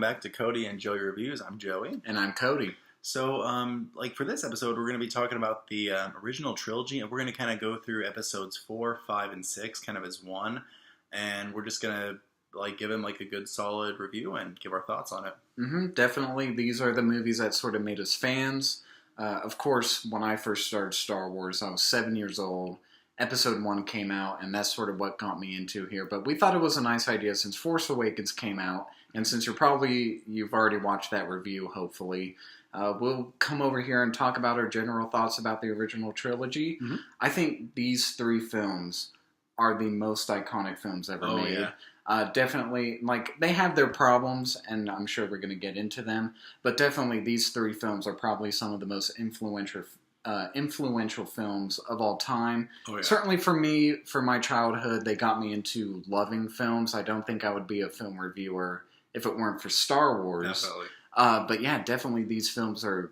back to Cody and Joey Reviews. I'm Joey. And I'm Cody. So, for this episode, we're going to be talking about the original trilogy, and we're going to kind of go through episodes 4, 5, and 6 kind of as one, and we're just going to give them a good solid review and give our thoughts on it. Definitely, these are the movies that sort of made us fans. Of course, when I first started Star Wars, I was 7 years old. Episode 1 came out, and that's sort of what got me into here. But we thought it was a nice idea since Force Awakens came out, and since you've already watched that review, hopefully, we'll come over here and talk about our general thoughts about the original trilogy. I think these 3 films are the most iconic films ever made. Yeah. Definitely, they have their problems, and I'm sure we're going to get into them, but definitely these 3 films are probably some of the most influential films of all time. Oh, yeah. Certainly for me, for my childhood, they got me into loving films. I don't think I would be a film reviewer if it weren't for Star Wars. Definitely. But yeah, definitely these films are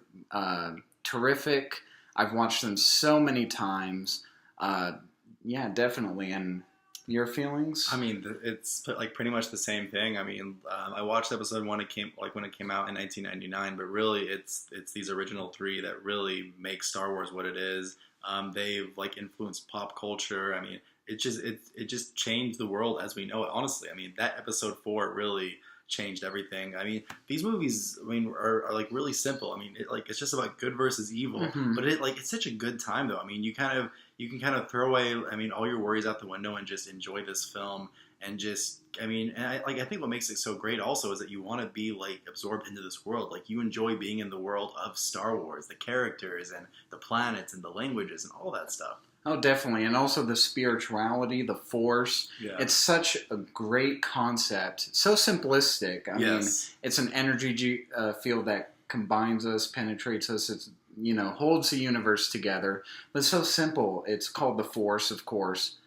terrific. I've watched them so many times. Yeah, definitely. And your feelings? I mean, it's pretty much the same thing. I mean, I watched episode 1. It came when it came out in 1999. But really, it's these original 3 that really make Star Wars what it is. They've influenced pop culture. I mean, it just changed the world as we know it. Honestly, I mean, that episode 4 really changed everything. I mean, these movies, are really simple. I mean, it's just about good versus evil. But it's such a good time though. I mean, you can kind of throw away, all your worries out the window and just enjoy this film. And just, I think what makes it so great also is that you want to be absorbed into this world. You enjoy being in the world of Star Wars, the characters and the planets and the languages and all that stuff. Oh, definitely. And also the spirituality, the Force. Yeah. It's such a great concept. So simplistic. I mean, it's an energy field that combines us, penetrates us. It's, holds the universe together. But it's so simple. It's called the Force, of course.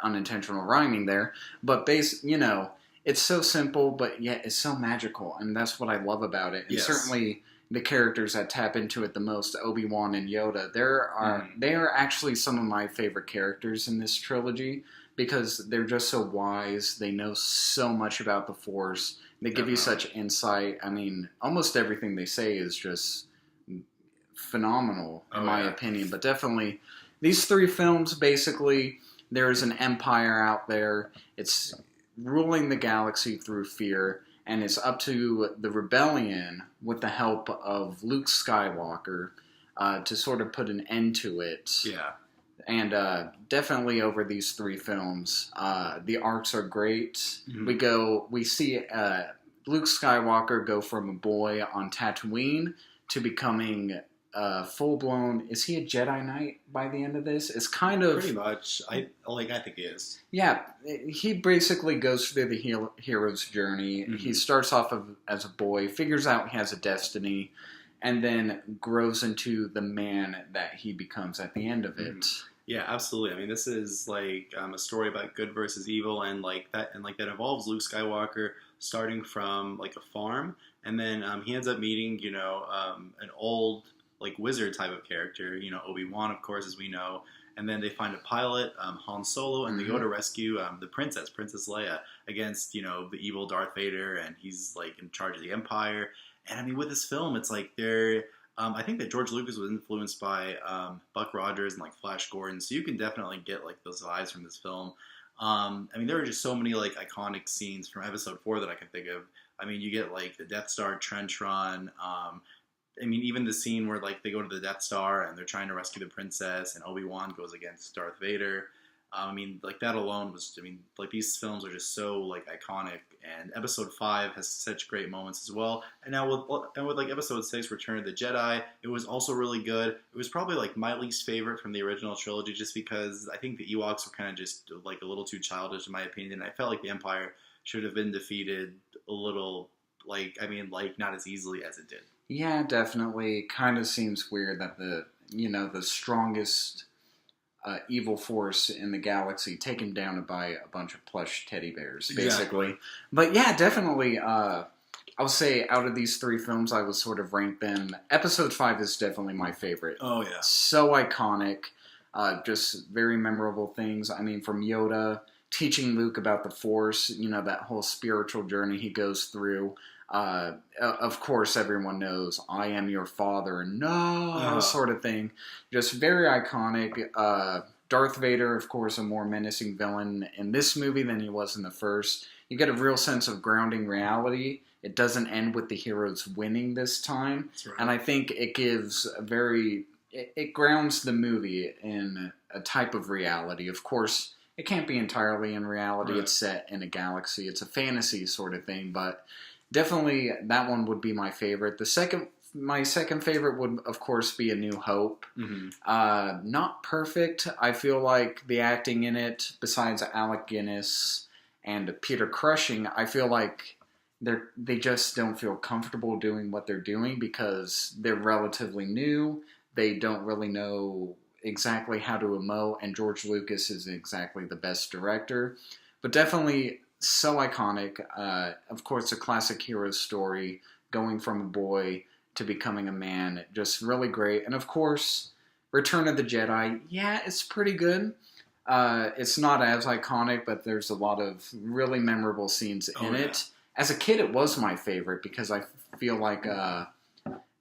Unintentional rhyming there. But it's so simple, but yet it's so magical. And that's what I love about it. And certainly the characters that tap into it the most, Obi-Wan and Yoda, they are actually some of my favorite characters in this trilogy because they're just so wise. They know so much about the Force. They give you such insight. I mean, almost everything they say is just phenomenal in my opinion. But definitely, these 3 films, basically, there's an empire out there. It's ruling the galaxy through fear. And it's up to the rebellion, with the help of Luke Skywalker, to sort of put an end to it. Yeah. And definitely over these 3 films, the arcs are great. We see Luke Skywalker go from a boy on Tatooine to becoming full-blown. Is he a Jedi Knight by the end of this? It's kind of pretty much. I think he is. Yeah, he basically goes through the hero's journey. He starts off as a boy, figures out he has a destiny, and then grows into the man that he becomes at the end of it. Yeah, absolutely. I mean, this is a story about good versus evil, and that involves Luke Skywalker starting from a farm, and then he ends up meeting an old wizard type of character, Obi-Wan, of course, as we know. And then they find a pilot, Han Solo, and they go to rescue the Princess Leia, against, the evil Darth Vader, and he's, in charge of the Empire. And, with this film, it's they're... I think that George Lucas was influenced by Buck Rogers and, Flash Gordon, so you can definitely get, those vibes from this film. There are just so many, iconic scenes from Episode 4 that I can think of. You get, the Death Star trench run, even the scene where, they go to the Death Star and they're trying to rescue the princess and Obi-Wan goes against Darth Vader. That alone was, these films are just so, iconic. And Episode 5 has such great moments as well. And now with Episode 6, Return of the Jedi, it was also really good. It was probably, my least favorite from the original trilogy just because I think the Ewoks were kind of just, a little too childish in my opinion. I felt like the Empire should have been defeated a little, not as easily as it did. Yeah, definitely. Kind of seems weird that the strongest evil force in the galaxy taken down by a bunch of plush teddy bears, basically. Exactly. But yeah, definitely. I would say out of these 3 films, I would sort of rank them. Episode 5 is definitely my favorite. Oh yeah, so iconic. Just very memorable things. From Yoda teaching Luke about the Force, that whole spiritual journey he goes through. Of course, everyone knows, I am your father, no, sort of thing. Just very iconic. Darth Vader, of course, a more menacing villain in this movie than he was in the first. You get a real sense of grounding reality. It doesn't end with the heroes winning this time. That's right. And I think it gives it grounds the movie in a type of reality. Of course, it can't be entirely in reality. Right. It's set in a galaxy. It's a fantasy sort of thing, but definitely that one would be my favorite. My second favorite would, of course, be A New Hope. Mm-hmm. Not perfect. I feel like the acting in it, besides Alec Guinness and Peter Cushing, I feel like they just don't feel comfortable doing what they're doing because they're relatively new. They don't really know exactly how to emote, and George Lucas is exactly the best director. But definitely so iconic. Of course, a classic hero story, going from a boy to becoming a man. Just really great. And of course, Return of the Jedi. Yeah, it's pretty good. It's not as iconic, but there's a lot of really memorable scenes in it. As a kid, it was my favorite because I feel like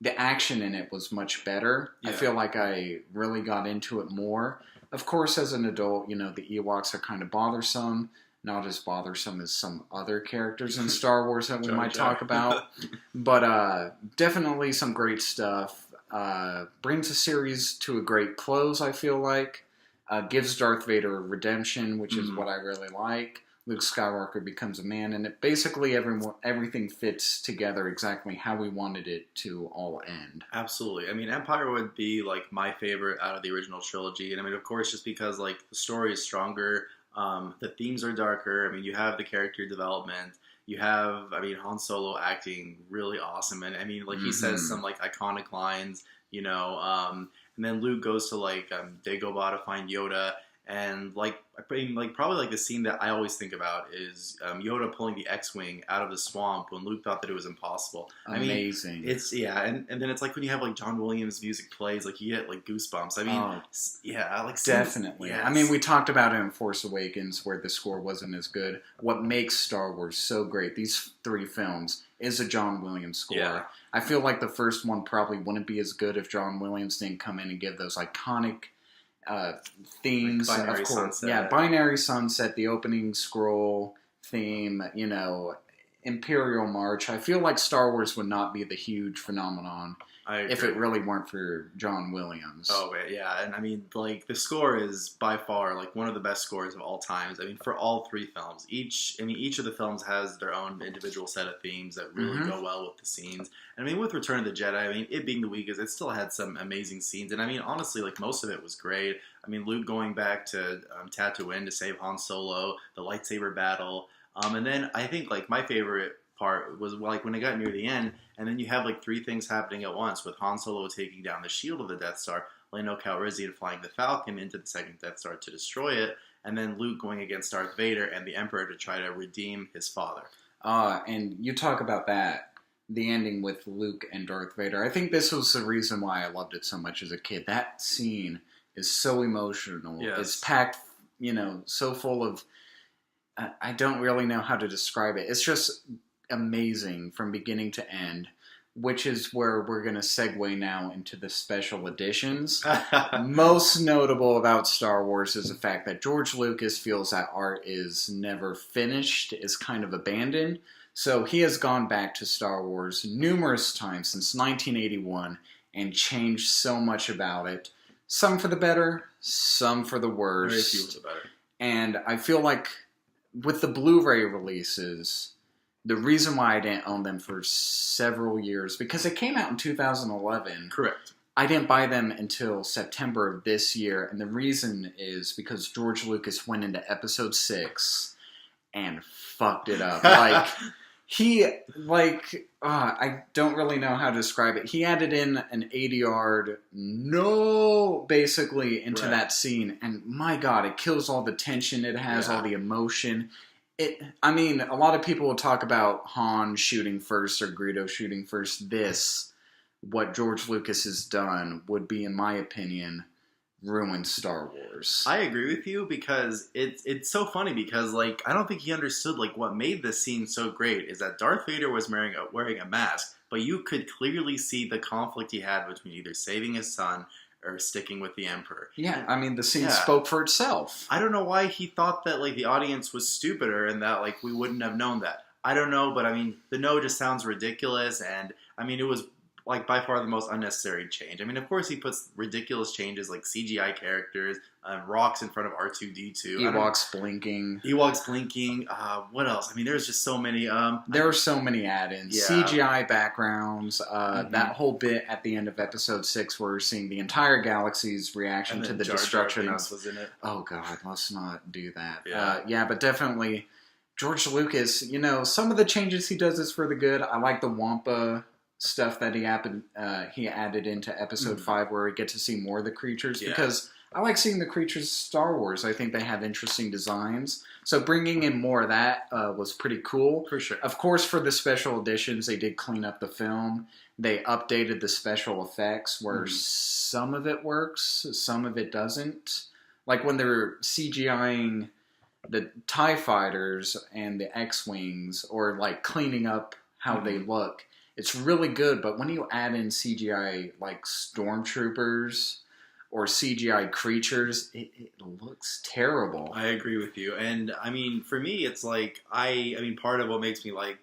the action in it was much better. Yeah. I feel like I really got into it more. Of course, as an adult, the Ewoks are kind of bothersome. Not as bothersome as some other characters in Star Wars that we might talk about. But definitely some great stuff. Brings the series to a great close, I feel like. Gives Darth Vader a redemption, which is what I really like. Luke Skywalker becomes a man, and basically everything fits together exactly how we wanted it to all end. Absolutely. I mean, Empire would be, like, my favorite out of the original trilogy. And, I mean, of course, just because, like, the story is stronger, the themes are darker. I mean, you have the character development. You have, Han Solo acting really awesome. And, he says some, like, iconic lines, and then Luke goes to, like, Dagobah to find Yoda. And, probably, like, the scene that I always think about is Yoda pulling the X-Wing out of the swamp when Luke thought that it was impossible. Amazing. And then it's like when you have, like, John Williams music plays, like, you get, like, goosebumps. Definitely. Yes. We talked about it in Force Awakens where the score wasn't as good. What makes Star Wars so great, these 3 films, is a John Williams score. Yeah. I feel like the first one probably wouldn't be as good if John Williams didn't come in and give those iconic themes, like of course. Sunset. Yeah, Binary Sunset, the opening scroll theme, Imperial March. I feel like Star Wars would not be the huge phenomenon if it really weren't for John Williams. Oh, yeah. And the score is by far, like, one of the best scores of all times. For all 3 films. Each of the films has their own individual set of themes that really go well with the scenes. And with Return of the Jedi, it being the weakest, it still had some amazing scenes. And honestly, like, most of it was great. Luke going back to Tatooine to save Han Solo, the lightsaber battle. And then I think, like, my favorite part was, like, when it got near the end, and then you have, like, 3 things happening at once, with Han Solo taking down the shield of the Death Star, Lando Calrissian flying the Falcon into the second Death Star to destroy it, and then Luke going against Darth Vader and the Emperor to try to redeem his father. And you talk about that, the ending with Luke and Darth Vader. I think this was the reason why I loved it so much as a kid. That scene is so emotional. Yes. It's packed, so full of... I don't really know how to describe it. It's just amazing from beginning to end, which is where we're going to segue now into the special editions. Most notable about Star Wars is the fact that George Lucas feels that art is never finished, is kind of abandoned. So he has gone back to Star Wars numerous times since 1981 and changed so much about it. Some for the better, some for the worse. Very few for the better. And I feel like with the Blu-ray releases, the reason why I didn't own them for several years, because they came out in 2011. Correct. I didn't buy them until September of this year, and the reason is because George Lucas went into Episode 6 and fucked it up. I don't really know how to describe it. He added in an 80-yard basically into that scene, and my God, it kills all the tension it has, all the emotion. A lot of people will talk about Han shooting first or Greedo shooting first. What George Lucas has done would be, in my opinion, ruined Star Wars. I agree with you because it's so funny because like I don't think he understood like what made this scene so great is that Darth Vader was wearing a mask, but you could clearly see the conflict he had between either saving his son or sticking with the Emperor. Yeah, I mean the scene spoke for itself. I don't know why he thought that like the audience was stupider and that like we wouldn't have known that. I don't know, but I mean the no just sounds ridiculous, and I mean it was like by far the most unnecessary change. I mean, of course, he puts ridiculous changes like CGI characters, rocks in front of R2-D2, Ewoks blinking. What else? I mean, there's just so many. There are so many add-ins, CGI backgrounds. That whole bit at the end of Episode 6, where we're seeing the entire galaxy's reaction to the destruction of. Was in it. Oh God, let's not do that. Yeah, but definitely, George Lucas. You know, some of the changes he does is for the good. I like the Wampa stuff that he added into Episode 5, where we get to see more of the creatures, because I like seeing the creatures of Star Wars. I think they have interesting designs. So bringing in more of that was pretty cool. For sure. Of course, for the special editions, they did clean up the film. They updated the special effects, where some of it works, some of it doesn't. Like when they're CGIing the TIE fighters and the X-Wings, or like cleaning up how they look, it's really good, but when you add in CGI like stormtroopers or CGI creatures, it looks terrible. I agree with you, and I mean, for me, it's like I mean, part of what makes me like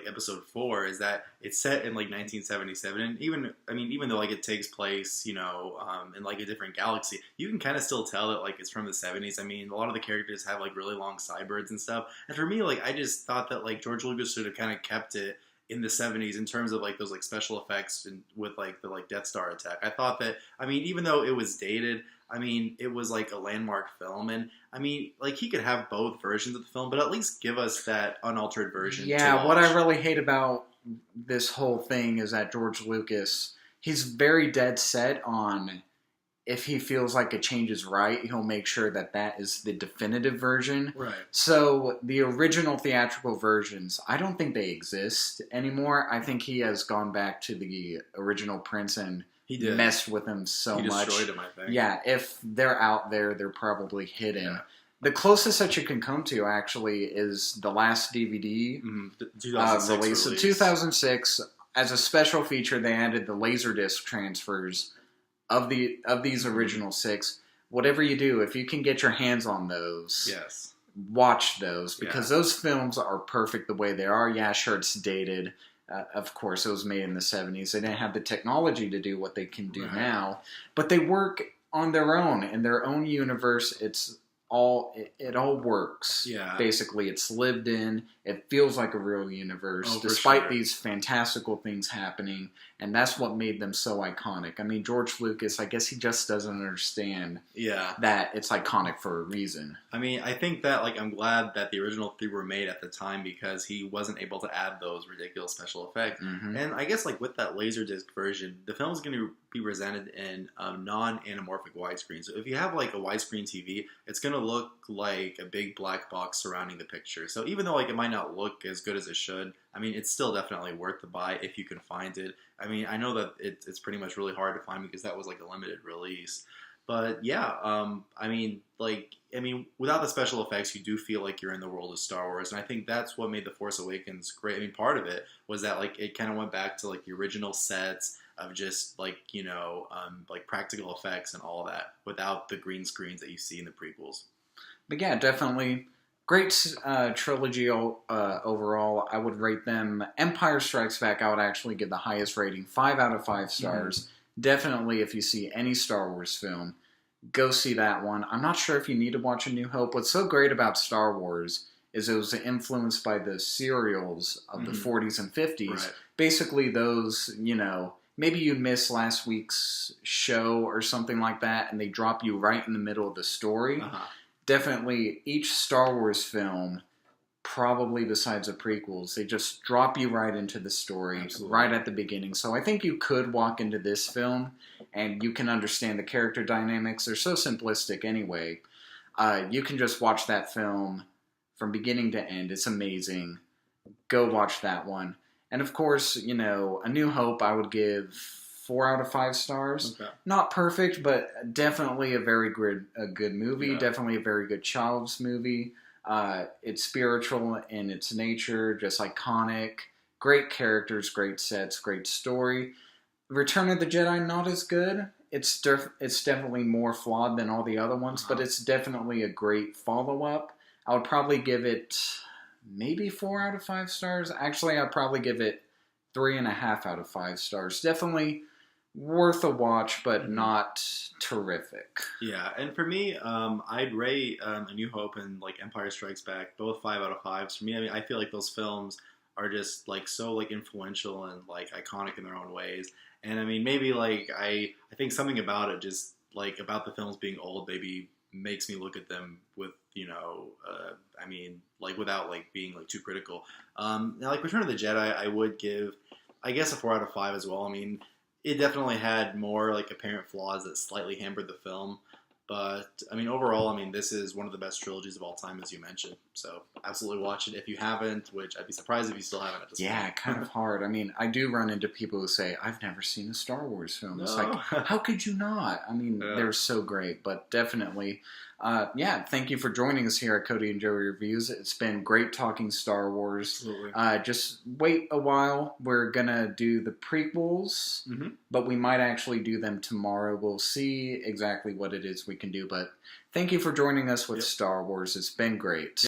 Episode 4 is that it's set in like 1977, and even though like it takes place, you know, in like a different galaxy, you can kind of still tell that like it's from the 70s. I mean, a lot of the characters have like really long sideburns and stuff, and for me, like I just thought that like George Lucas should have kind of kept it in the 70s in terms of like those like special effects and with like the like Death Star attack. I thought that, I mean, even though it was dated, I mean, it was like a landmark film, and I mean, like he could have both versions of the film, but at least give us that unaltered version. Yeah, what I really hate about this whole thing is that George Lucas, he's very dead set on, if he feels like a change is right, he'll make sure that that is the definitive version. Right. So the original theatrical versions, I don't think they exist anymore. I think he has gone back to the original prints and messed with them so much. He destroyed them, I think. Yeah, if they're out there, they're probably hidden. Yeah. The closest that you can come to, actually, is the last DVD release. So 2006, as a special feature, they added the Laserdisc transfers of these original 6. Whatever you do, if you can get your hands on those, watch those, because those films are perfect the way they are. Yeah, sure, it's dated. Of course, it was made in the 70s. They didn't have the technology to do what they can do now, but they work on their own, in their own universe. It all works. Yeah. Basically, it's lived in. It feels like a real universe, despite these fantastical things happening. And that's what made them so iconic. I mean, George Lucas, I guess he just doesn't understand that it's iconic for a reason. I mean, I think that, like, I'm glad that the original 3 were made at the time, because he wasn't able to add those ridiculous special effects. Mm-hmm. And I guess, like, with that Laserdisc version, the film's going to be presented in non-anamorphic widescreen. So if you have, like, a widescreen TV, it's going to look like a big black box surrounding the picture. So even though, like, it might not look as good as it should, I mean, it's still definitely worth the buy if you can find it. I mean, I know that it's pretty much really hard to find because that was like a limited release. But yeah, I mean, without the special effects, you do feel like you're in the world of Star Wars, and I think that's what made The Force Awakens great. I mean, part of it was that like it kind of went back to like the original sets of just like, you know, like practical effects and all that, without the green screens that you see in the prequels. But yeah, definitely. Great trilogy overall. I would rate them. Empire Strikes Back, I would actually give the highest rating, 5 out of 5 stars. Definitely, if you see any Star Wars film, go see that one. I'm not sure if you need to watch A New Hope. What's so great about Star Wars is it was influenced by the serials of the 40s and 50s. Right. Basically, those, you know, maybe you missed last week's show or something like that, and they drop you right in the middle of the story. Definitely, each Star Wars film, probably besides the prequels, they just drop you right into the story right at the beginning. So I think you could walk into this film and you can understand the character dynamics. They're so simplistic anyway. You can just watch that film from beginning to end. It's amazing. Go watch that one. And of course, you know, A New Hope I would give 4 out of 5 stars. Okay. Not perfect, but definitely a good movie. Yeah. Definitely a very good child's movie. It's spiritual in its nature, just iconic. Great characters, great sets, great story. Return of the Jedi, not as good. It's definitely more flawed than all the other ones, but it's definitely a great follow-up. I would probably give it maybe 4 out of 5 stars. Actually, I'd probably give it 3.5 out of 5 stars. Definitely worth a watch, but not terrific. Yeah, and for me, I'd rate A New Hope and like Empire Strikes Back both 5 out of 5s. For me, I mean, I feel like those films are just like so like influential and like iconic in their own ways. And I mean, maybe like I think something about it, just like about the films being old, maybe makes me look at them with I mean, like without like being like too critical. Now, like Return of the Jedi, I would give, I guess, a 4 out of 5 as well. I mean, it definitely had more like apparent flaws that slightly hampered the film. But I mean, overall, I mean, this is one of the best trilogies of all time, as you mentioned. So absolutely watch it if you haven't, which I'd be surprised if you still haven't at this point. Yeah, kind of hard. I mean, I do run into people who say, I've never seen a Star Wars film. It's like, how could you not? I mean, they're so great, but definitely. Thank you for joining us here at Cody and Joey Reviews. It's been great talking Star Wars. Absolutely. Just wait a while. We're going to do the prequels, but we might actually do them tomorrow. We'll see exactly what it is we can do, but thank you for joining us with Star Wars. It's been great.